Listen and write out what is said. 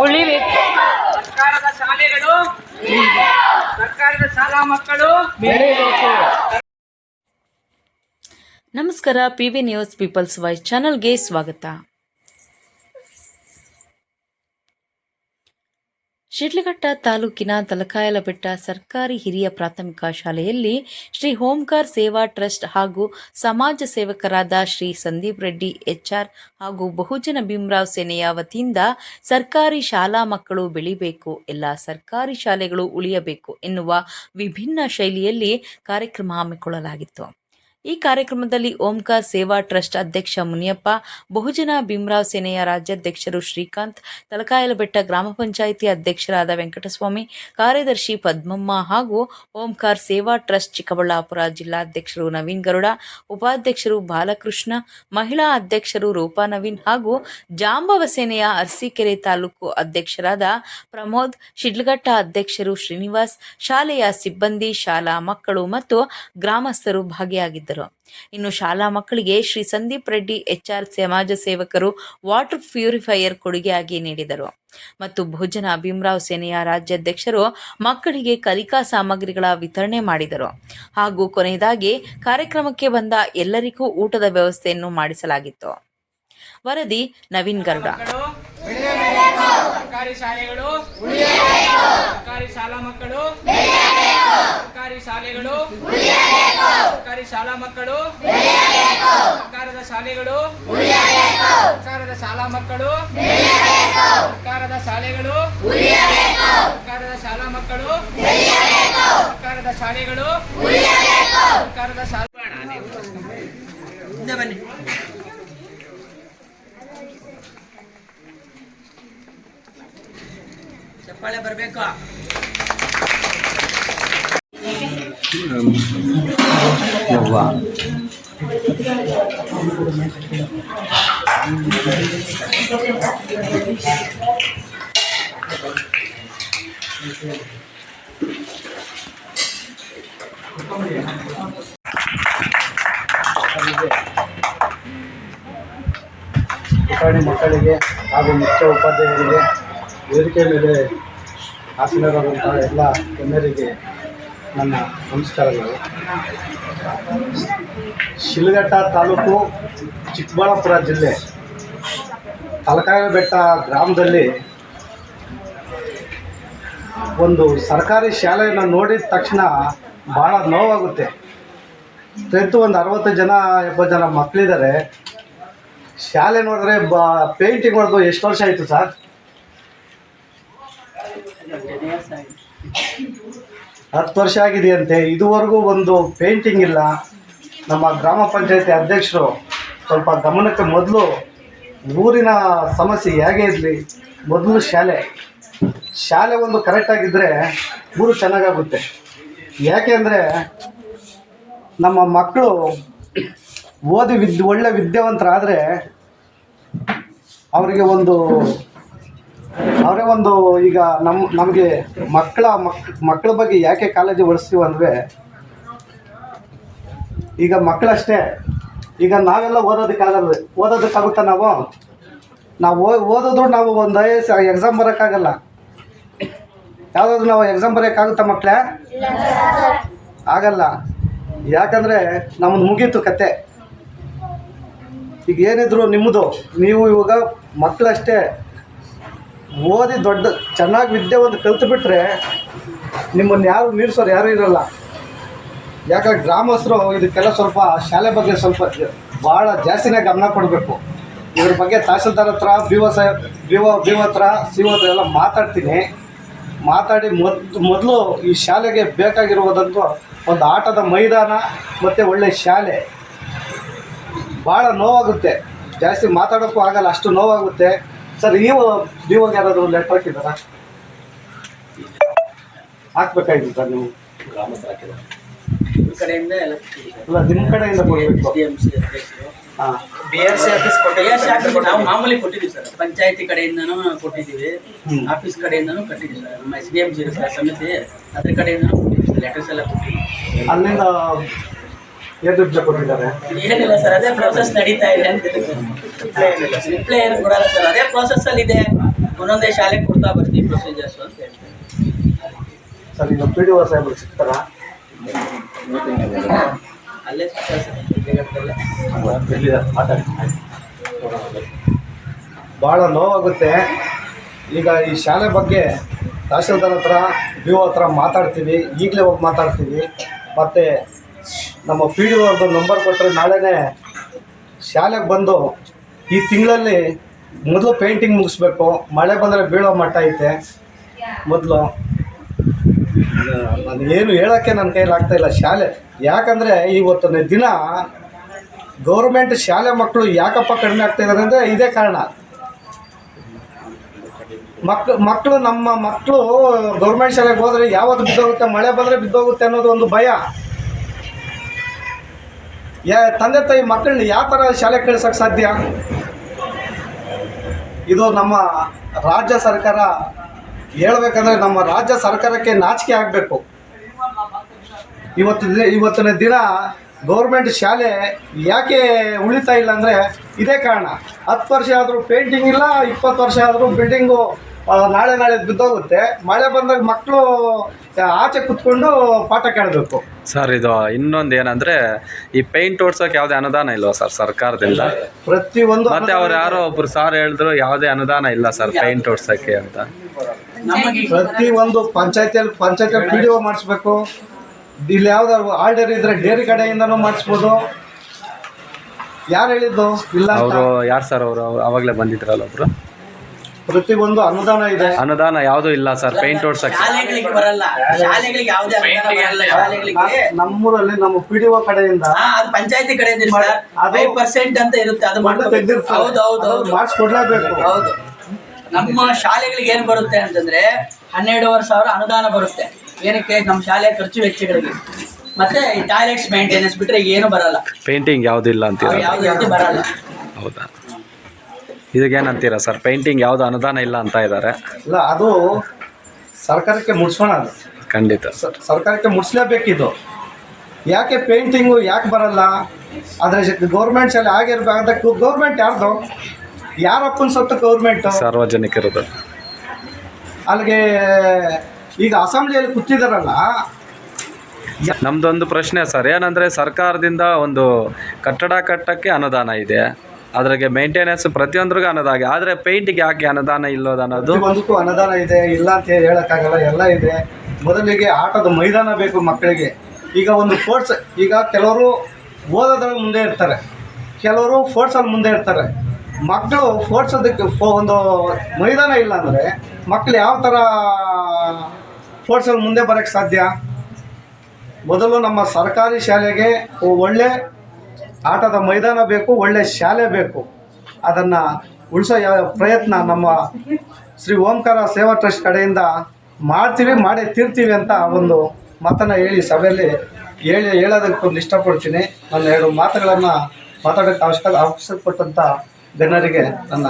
ಉಳಿಬೇಕು. ಸರ್ಕಾರದ ಶಾಲೆಗಳು, ಸರ್ಕಾರದ ಶಾಲಾ ಮಕ್ಕಳು ಬೆಳೆಯಬೇಕು. ನಮಸ್ಕಾರ. PV ನ್ಯೂಸ್ ಪೀಪಲ್ಸ್ ವಾಯ್ಸ್ ಚಾನಲ್ಗೆ ಸ್ವಾಗತ. ಶಿಡ್ಲಘಟ್ಟ ತಾಲೂಕಿನ ತಲಕಾಯಲಬೆಟ್ಟ ಸರ್ಕಾರಿ ಹಿರಿಯ ಪ್ರಾಥಮಿಕ ಶಾಲೆಯಲ್ಲಿ ಶ್ರೀ ಓಂಕಾರ ಸೇವಾ ಟ್ರಸ್ಟ್ ಹಾಗೂ ಸಮಾಜ ಸೇವಕರಾದ ಶ್ರೀ ಸಂದೀಪ್ ರೆಡ್ಡಿ HR ಹಾಗೂ ಬಹುಜನ ಭೀಮರಾವ್ ಸೇನೆಯ ವತಿಯಿಂದ ಸರ್ಕಾರಿ ಶಾಲಾ ಮಕ್ಕಳು ಬೆಳಿಬೇಕು, ಎಲ್ಲ ಸರ್ಕಾರಿ ಶಾಲೆಗಳು ಉಳಿಯಬೇಕು ಎನ್ನುವ ವಿಭಿನ್ನ ಶೈಲಿಯಲ್ಲಿ ಕಾರ್ಯಕ್ರಮ ಹಮ್ಮಿಕೊಳ್ಳಲಾಗಿತ್ತು. ಈ ಕಾರ್ಯಕ್ರಮದಲ್ಲಿ ಓಂಕಾರ ಸೇವಾ ಟ್ರಸ್ಟ್ ಅಧ್ಯಕ್ಷ ಮುನಿಯಪ್ಪ, ಬಹುಜನ ಭೀಮರಾವ್ ಸೇನೆಯ ರಾಜ್ಯಾಧ್ಯಕ್ಷರು ಶ್ರೀಕಾಂತ್, ತಲಕಾಯಲಬೆಟ್ಟ ಗ್ರಾಮ ಪಂಚಾಯಿತಿ ಅಧ್ಯಕ್ಷರಾದ ವೆಂಕಟಸ್ವಾಮಿ, ಕಾರ್ಯದರ್ಶಿ ಪದ್ಮಮ್ಮ ಹಾಗೂ ಓಂಕಾರ ಸೇವಾ ಟ್ರಸ್ಟ್ ಚಿಕ್ಕಬಳ್ಳಾಪುರ ಜಿಲ್ಲಾಧ್ಯಕ್ಷರು ನವೀನ್ ಗರುಡ, ಉಪಾಧ್ಯಕ್ಷರು ಬಾಲಕೃಷ್ಣ, ಮಹಿಳಾ ಅಧ್ಯಕ್ಷರು ರೂಪಾ ನವೀನ್ ಹಾಗೂ ಜಾಂಬವ ಸೇನೆಯ ಅರಸೀಕೆರೆ ತಾಲೂಕು ಅಧ್ಯಕ್ಷರಾದ ಪ್ರಮೋದ್, ಶಿಡ್ಲಘಟ್ಟ ಅಧ್ಯಕ್ಷರು ಶ್ರೀನಿವಾಸ್, ಶಾಲೆಯ ಸಿಬ್ಬಂದಿ, ಶಾಲಾ ಮಕ್ಕಳು ಮತ್ತು ಗ್ರಾಮಸ್ಥರು ಭಾಗಿಯಾಗಿದ್ದರು. ಇನ್ನು ಶಾಲಾ ಮಕ್ಕಳಿಗೆ ಶ್ರೀ ಸಂದೀಪ್ ರೆಡ್ಡಿ HR ಸಮಾಜ ಸೇವಕರು ವಾಟರ್ ಪ್ಯೂರಿಫೈಯರ್ ಕೊಡುಗೆಯಾಗಿ ನೀಡಿದರು ಮತ್ತು ಬಹುಜನ ಭೀಮರಾವ್ ಸೇನೆಯ ರಾಜ್ಯಾಧ್ಯಕ್ಷರು ಮಕ್ಕಳಿಗೆ ಕಲಿಕಾ ಸಾಮಗ್ರಿಗಳ ವಿತರಣೆ ಮಾಡಿದರು ಹಾಗೂ ಕೊನೆಯದಾಗಿ ಕಾರ್ಯಕ್ರಮಕ್ಕೆ ಬಂದ ಎಲ್ಲರಿಗೂ ಊಟದ ವ್ಯವಸ್ಥೆಯನ್ನು ಮಾಡಿಸಲಾಗಿತ್ತು. ವರದಿ ನವೀನ್ ಗರುಡ. ಸರ್ಕಾರಿ ಶಾಲೆಗಳು, ಸರ್ಕಾರಿ ಶಾಲಾ ಮಕ್ಕಳು, ಸರ್ಕಾರಿ ಶಾಲೆಗಳು, ಸರ್ಕಾರಿ ಶಾಲಾ ಮಕ್ಕಳು, ಸರ್ಕಾರದ ಶಾಲೆಗಳು, ಸರ್ಕಾರದ ಶಾಲಾ ಮಕ್ಕಳು, ಸರ್ಕಾರದ ಶಾಲೆಗಳು, ಸರ್ಕಾರದ ಶಾಲಾ ಮಕ್ಕಳು, ಸರ್ಕಾರದ ಶಾಲೆಗಳು, ಸರ್ಕಾರದ ಶಾಲೆ. ಬನ್ನಿ. ಚಪ್ಪಾಳೆ ಬರಬೇಕು. ಪುಟಾಣಿ ಮಕ್ಕಳಿಗೆ ಹಾಗೂ ಮುಖ್ಯ ಉಪಾಧ್ಯಾಯರಿಗೆ, ವೇದಿಕೆ ಮೇಲೆ ಆಸೀನರಾದಂತಹ ಎಲ್ಲ ಗಣ್ಯರಿಗೆ ನನ್ನ ನಮಸ್ಕಾರಗಳು. ಶಿಡ್ಲಘಟ್ಟ ತಾಲೂಕು, ಚಿಕ್ಕಬಳ್ಳಾಪುರ ಜಿಲ್ಲೆ, ತಲಕಾಯಲಬೆಟ್ಟ ಗ್ರಾಮದಲ್ಲಿ ಒಂದು ಸರ್ಕಾರಿ ಶಾಲೆಯನ್ನು ನೋಡಿದ ತಕ್ಷಣ ಭಾಳ ನೋವಾಗುತ್ತೆ. ಸ್ಟ್ರೆಂತು ಒಂದು 60 ಜನ 70 ಜನ ಮಕ್ಕಳಿದ್ದಾರೆ. ಶಾಲೆ ನೋಡಿದ್ರೆ ಪೇಂಟಿಂಗ್ ಹೊಡೆದು ಎಷ್ಟು ವರ್ಷ ಆಯಿತು ಸರ್? 10 ವರ್ಷ ಆಗಿದೆಯಂತೆ. ಇದುವರೆಗೂ ಒಂದು ಪೇಂಟಿಂಗ್ ಇಲ್ಲ. ನಮ್ಮ ಗ್ರಾಮ ಪಂಚಾಯತಿ ಅಧ್ಯಕ್ಷರು ಸ್ವಲ್ಪ ಗಮನಕ್ಕೆ ಮೊದಲು ಊರಿನ ಸಮಸ್ಯೆ ಹೇಗೆ ಇರಲಿ, ಮೊದಲು ಶಾಲೆ ಒಂದು ಕರೆಕ್ಟಾಗಿದ್ದರೆ ಊರು ಚೆನ್ನಾಗಾಗುತ್ತೆ. ಯಾಕೆ ಅಂದರೆ ನಮ್ಮ ಮಕ್ಕಳು ಓದಿ ಒಳ್ಳೆ ವಿದ್ಯಾವಂತರಾದರೆ ಅವರೇ ಒಂದು ಈಗ ನಮಗೆ ಮಕ್ಕಳ ಬಗ್ಗೆ ಯಾಕೆ ಕಾಳಜಿ ವಹಿಸ್ತೀವಿ ಅಂದರೆ, ಈಗ ಮಕ್ಕಳಷ್ಟೇ. ಈಗ ನಾವೆಲ್ಲ ಓದೋದಕ್ಕಾಗುತ್ತಾ? ನಾವು ಓದಿದ್ರು ನಾವು ಒಂದು IAS ಎಕ್ಸಾಮ್ ಬರೋಕ್ಕಾಗಲ್ಲ. ಯಾವುದಾದ್ರು ನಾವು ಎಕ್ಸಾಮ್ ಬರೋಕ್ಕಾಗುತ್ತಾ ಮಕ್ಕಳೇ? ಆಗಲ್ಲ. ಯಾಕಂದರೆ ನಮ್ಮದು ಮುಗೀತು ಕತೆ. ಈಗ ಏನಿದ್ರು ನೀವು ಇವಾಗ ಮಕ್ಕಳಷ್ಟೇ ಓದಿ ಚೆನ್ನಾಗಿ ವಿದ್ಯಾವಂತ ಕಲ್ತುಬಿಟ್ರೆ ನಿಮ್ಮನ್ನು ಯಾರು ಮೀರಿಸೋರು ಯಾರೂ ಇರೋಲ್ಲ. ಯಾಕಂದ್ರೆ ಗ್ರಾಮಸ್ಥರು ಇದಕ್ಕೆಲ್ಲ ಸ್ವಲ್ಪ ಶಾಲೆ ಬಗ್ಗೆ ಸ್ವಲ್ಪ ಭಾಳ ಜಾಸ್ತಿನೇ ಗಮನ ಕೊಡಬೇಕು. ಇದ್ರ ಬಗ್ಗೆ ತಹಸೀಲ್ದಾರ್ ಹತ್ರ, BO ಹತ್ರ, CO ಹತ್ರ ಎಲ್ಲ ಮಾತಾಡಿ ಮೊದಲು ಈ ಶಾಲೆಗೆ ಬೇಕಾಗಿರುವುದಂತೂ ಒಂದು ಆಟದ ಮೈದಾನ ಮತ್ತು ಒಳ್ಳೆಯ ಶಾಲೆ. ಭಾಳ ನೋವಾಗುತ್ತೆ, ಜಾಸ್ತಿ ಮಾತಾಡೋಕ್ಕೂ ಆಗಲ್ಲ, ಅಷ್ಟು ನೋವಾಗುತ್ತೆ ಸರ್. BOಗೆ ಯಾರಾದರೂ ಲೆಟ್ರ್ ಹಾಕಿದ್ದಾರಾ? ಹಾಕ್ಬೇಕಾಗಿತ್ತು ಸರ್. ನೀವು ಗ್ರಾಮಸ್ಥರ ಕಡೆಯಿಂದ ಎಲ್ಲ ಅಲ್ಲ, ನಿಮ್ಮ ಕಡೆಯಿಂದ ಕೊಡಬೇಕು. ಹಾಂ, BRC ಆಫೀಸ್ ನಾವು ಮಾಮೂಲಿ ಕೊಟ್ಟಿದ್ದೀವಿ ಸರ್. ಪಂಚಾಯತಿ ಕಡೆಯಿಂದನೂ ಕೊಟ್ಟಿದ್ದೀವಿ, ಆಫೀಸ್ ಕಡೆಯಿಂದನೂ ಕೊಟ್ಟಿದ್ದೀವಿ ಸರ್. ನಮ್ಮ SDMC ಸಮಿತಿ ಅದ್ರ ಕಡೆಯಿಂದನೂ ಕೊಟ್ಟಿದ್ದೀವಿ, ಲೆಟರ್ಸ್ ಎಲ್ಲ ಕೊಟ್ಟಿದ್ದೀವಿ. ಅಲ್ಲಿಂದ ಎಷ್ಟು ಕೊಟ್ಟಿದ್ದಾರೆ? ಏನಿಲ್ಲ ಸರ್, ಅದೇ ಪ್ರೋಸೆಸ್ ನಡೀತಾ ಇದೆ ಅಂತ. ರಿಪ್ಲೈ ಏನು ಕೊಡಲ್ಲ ಸರ್, ಅದೇ ಪ್ರೋಸೆಸ್ ಅಲ್ಲಿ ಇದೆ. ಒಂದೊಂದೇ ಶಾಲೆಗೆ ಕೊಡ್ತಾ ಬರ್ತೀವಿ ಪ್ರೊಸೀಜರ್ಸ್ ಅಂತ ಹೇಳ್ತಾರೆ. ಸರ್ ಈಗ ಪಿ ಡಿ ಒ ಸಾಹೇಬರು ಸಿಗ್ತಾರಾ? ಅಲ್ಲೇ ಜಗತ್ತಲ್ಲೇ ಭಾಳ ನೋವಾಗುತ್ತೆ. ಈಗ ಈ ಶಾಲೆ ಬಗ್ಗೆ ತಹಶೀಲ್ದಾರ್ ಹತ್ರ ಬಿ ಒ ಹತ್ರ ಮಾತಾಡ್ತೀವಿ, ಈಗಲೇ ಹೋಗಿ ಮಾತಾಡ್ತೀವಿ. ಮತ್ತು ನಮ್ಮ ಪಿ ಡಿ ಒ ಅವ್ರದ್ದು ನಂಬರ್ ಕೊಟ್ಟರೆ ನಾಳೆನೇ ಶಾಲೆಗೆ ಬಂದು ಈ ತಿಂಗಳಲ್ಲಿ ಮೊದಲು ಪೇಂಟಿಂಗ್ ಮುಗಿಸ್ಬೇಕು. ಮಳೆ ಬಂದರೆ ಬೀಳೋ ಮಟ್ಟ ಐತೆ. ಮೊದಲು ನಾನು ಏನು ಹೇಳೋಕ್ಕೆ ನನ್ನ ಕೈಯಲ್ಲಿ ಆಗ್ತಾಯಿಲ್ಲ ಶಾಲೆ. ಯಾಕಂದರೆ ಇವತ್ತಿನ ದಿನ ಗೌರ್ಮೆಂಟ್ ಶಾಲೆ ಮಕ್ಕಳು ಯಾಕಪ್ಪ ಕಡಿಮೆ ಆಗ್ತಾಯಿದ್ದಾರೆ ಅಂದರೆ ಇದೇ ಕಾರಣ. ಮಕ್ಕಳು ನಮ್ಮ ಮಕ್ಕಳು ಗೌರ್ಮೆಂಟ್ ಶಾಲೆಗೆ ಹೋದರೆ ಯಾವತ್ತು ಬಿದ್ದೋಗುತ್ತೆ, ಮಳೆ ಬಂದರೆ ಬಿದ್ದೋಗುತ್ತೆ ಅನ್ನೋದು ಒಂದು ಭಯ. ತಂದೆ ತಾಯಿ ಮಕ್ಕಳನ್ನ ಯಾವ ಥರ ಶಾಲೆಗೆ ಕಳ್ಸೋಕ್ಕೆ ಸಾಧ್ಯ? ಇದು ನಮ್ಮ ರಾಜ್ಯ ಸರ್ಕಾರ ಹೇಳ್ಬೇಕಂದ್ರೆ ನಮ್ಮ ರಾಜ್ಯ ಸರ್ಕಾರಕ್ಕೆ ನಾಚಿಕೆ ಆಗಬೇಕು. ಇವತ್ತಿನ ದಿನ ಗೌರ್ಮೆಂಟ್ ಶಾಲೆ ಯಾಕೆ ಉಳಿತಾ ಇಲ್ಲ ಅಂದರೆ ಇದೇ ಕಾರಣ. 10 ವರ್ಷ ಆದರೂ ಪೇಂಟಿಂಗ್ ಇಲ್ಲ, 20 ವರ್ಷ ಆದರೂ ಬಿಲ್ಡಿಂಗು ನಾಳೆ ಬಿದ್ದೋಗುತ್ತೆ. ಮಳೆ ಬಂದಾಗ ಮಕ್ಕಳು ಆಚೆ ಕುತ್ಕೊಂಡು ಪಾಠ ಕೇಳಬೇಕು. ಸರ್ ಇದು ಇನ್ನೊಂದು ಏನಂದ್ರೆ ಈ ಪೇಂಟ್ ಓಡ್ಸೋಕೆ ಯಾವುದೇ ಅನುದಾನ ಇಲ್ವಾ ಸರ್ ಸರ್ಕಾರದಿಂದ? ಪ್ರತಿಯೊಂದು ಮತ್ತೆ ಅವ್ರು ಯಾರೋ ಒಬ್ರು ಸರ್ ಹೇಳಿದ್ರು ಯಾವುದೇ ಅನುದಾನ ಇಲ್ಲ ಸರ್ ಪೇಂಟ್ ಓಡ್ಸೋಕೆ ಅಂತ. ಪ್ರತಿಯೊಂದು ಪಂಚಾಯತಿಯಲ್ಲಿ ಪಿ ಡಿ ಒ ಮಾಡಿಸ್ಬೇಕು. ಇಲ್ಲಿ ಯಾವ್ದಾದ್ರು ಆರ್ಡರ್ ಇದ್ರೆ ಡೇರಿ ಕಡೆಯಿಂದನೂ ಮಾಡಿಸ್ಬೋದು. ಯಾರು ಹೇಳಿದ್ದು ಇಲ್ಲ? ಅವರು ಯಾರು ಸರ್? ಅವರು ಅವಾಗಲೇ ಬಂದಿದ್ರಲ್ಲ ಒಬ್ರು. ಪ್ರತಿಯೊಂದು ಅನುದಾನ ಇದೆ. ಅನುದಾನ ಯಾವುದೂ ಇಲ್ಲ ಸರ್ ಪೇಂಟ್ ಓಡ್ಸಕ್ಕೆ. ಶಾಲೆಗಳಿಗೆ ಬರಲ್ಲ, ಶಾಲೆಗಳಿಗೆ ಯಾವುದೇ ಅನುದಾನ ಬರಲ್ಲ. ಶಾಲೆಗಳಿಗೆ ನಮ್ಮೂರಲ್ಲಿ ನಮ್ಮ ಪಿ ಡಿ ಒ ಕಡೆಯಿಂದ ಅದು ಪಂಚಾಯತಿ ಕಡೆಯಿಂದ ಸರ್ 5% ಅಂತ ಇರುತ್ತೆ. ಅದು ಹೌದು ಹೌದು ಹೌದು ಮಾಡಿಸ್ಕೊಡ್ಲೇಬೇಕು. ಹೌದು. ನಮ್ಮ ಶಾಲೆಗಳಿಗೆ ಏನು ಬರುತ್ತೆ ಅಂತಂದ್ರೆ 12,500 ಅನುದಾನ ಬರುತ್ತೆ. ಏನಕ್ಕೆ? ನಮ್ಮ ಶಾಲೆಯ ಖರ್ಚು ವೆಚ್ಚಗಳಿಗೆ. ಮತ್ತೆ ಟಾಯ್ಲೆಟ್ಸ್ ಮೇಂಟೆನೆನ್ಸ್ ಬಿಟ್ರೆ ಏನು ಬರಲ್ಲ. ಪೇಂಟಿಂಗ್ ಯಾವುದೂ ಇಲ್ಲ ಅಂತೀರಾ? ಯಾವ್ದು ರೀತಿ ಬರಲ್ಲ. ಹೌದಾ? ಇದಕ್ಕೇನಂತೀರಾ ಸರ್? ಪೇಂಟಿಂಗ್ ಯಾವುದು ಅನುದಾನ ಇಲ್ಲ ಅಂತ ಇದ್ದಾರೆ. ಇಲ್ಲ, ಅದು ಸರ್ಕಾರಕ್ಕೆ ಮುಟ್ಸೋಣ. ಅದು ಖಂಡಿತ ಸರ್ಕಾರಕ್ಕೆ ಮುಟ್ಸ್ಲೇಬೇಕಿದು. ಯಾಕೆ ಪೇಂಟಿಂಗು ಯಾಕೆ ಬರಲ್ಲ? ಆದರೆ ಗೌರ್ಮೆಂಟ್ ಶಾಲೆ ಆಗಿರ್ಬೇಕು. ಗೌರ್ಮೆಂಟ್ ಯಾರ್ದು? ಯಾರಪ್ಪನ ಸೊತ್ತು ಗೌರ್ಮೆಂಟು? ಸಾರ್ವಜನಿಕರದು. ಅಲ್ಲಿಗೆ ಈಗ ಅಸೆಂಬ್ಲಿಯಲ್ಲಿ ಕೂತಿದ್ದಾರಲ್ಲ. ನಮ್ದೊಂದು ಪ್ರಶ್ನೆ ಸರ್, ಏನಂದರೆ ಸರ್ಕಾರದಿಂದ ಒಂದು ಕಟ್ಟಡ ಕಟ್ಟಕ್ಕೆ ಅನುದಾನ ಇದೆ, ಅದ್ರಾಗೆ ಮೇಂಟೆನೆನ್ಸ್ ಪ್ರತಿಯೊಂದ್ರಿಗೂ ಅನುದಾನ, ಆದರೆ ಪೇಂಟಿಗೆ ಯಾಕೆ ಅನುದಾನ ಇಲ್ಲೋದು ಅನ್ನೋದು. ಒಂದಕ್ಕೂ ಅನುದಾನ ಇದೆ, ಇಲ್ಲ ಅಂತ ಹೇಳೋಕ್ಕಾಗಲ್ಲ. ಎಲ್ಲ ಇದೆ. ಮೊದಲಿಗೆ ಆಟದ ಮೈದಾನ ಬೇಕು ಮಕ್ಕಳಿಗೆ. ಈಗ ಒಂದು ಸ್ಪೋರ್ಟ್ಸ್, ಈಗ ಕೆಲವರು ಓದೋದ್ರಲ್ಲಿ ಮುಂದೆ ಇರ್ತಾರೆ, ಕೆಲವರು ಸ್ಪೋರ್ಟ್ಸಲ್ಲಿ ಮುಂದೆ ಇರ್ತಾರೆ. ಮಕ್ಕಳು ಸ್ಪೋರ್ಟ್ಸೋದಕ್ಕೆ ಒಂದು ಮೈದಾನ ಇಲ್ಲ ಅಂದರೆ ಮಕ್ಕಳು ಯಾವ ಥರ ಸ್ಪೋರ್ಟ್ಸಲ್ಲಿ ಮುಂದೆ ಬರೋಕ್ಕೆ ಸಾಧ್ಯ? ಮೊದಲು ನಮ್ಮ ಸರ್ಕಾರಿ ಶಾಲೆಗೆ ಒಳ್ಳೆ ಆಟದ ಮೈದಾನ ಬೇಕು, ಒಳ್ಳೆ ಶಾಲೆ ಬೇಕು. ಅದನ್ನು ಉಳಿಸೋ ಪ್ರಯತ್ನ ನಮ್ಮ ಶ್ರೀ ಓಂಕಾರ ಸೇವಾ ಟ್ರಸ್ಟ್ ಕಡೆಯಿಂದ ಮಾಡ್ತೀವಿ, ಮಾಡೇ ತೀರ್ತೀವಿ ಅಂತ ಒಂದು ಮಾತನ್ನು ಹೇಳಿ ಸಭೆಯಲ್ಲಿ ಹೇಳೋದಕ್ಕೊಂದು ಇಷ್ಟಪಡ್ತೀನಿ. ನನ್ನ 2 ಮಾತುಗಳನ್ನು ಮಾತಾಡೋಕ್ಕೆ ಅವಶ್ಯಕತೆ ಪಟ್ಟಂಥ ಜನರಿಗೆ ನನ್ನ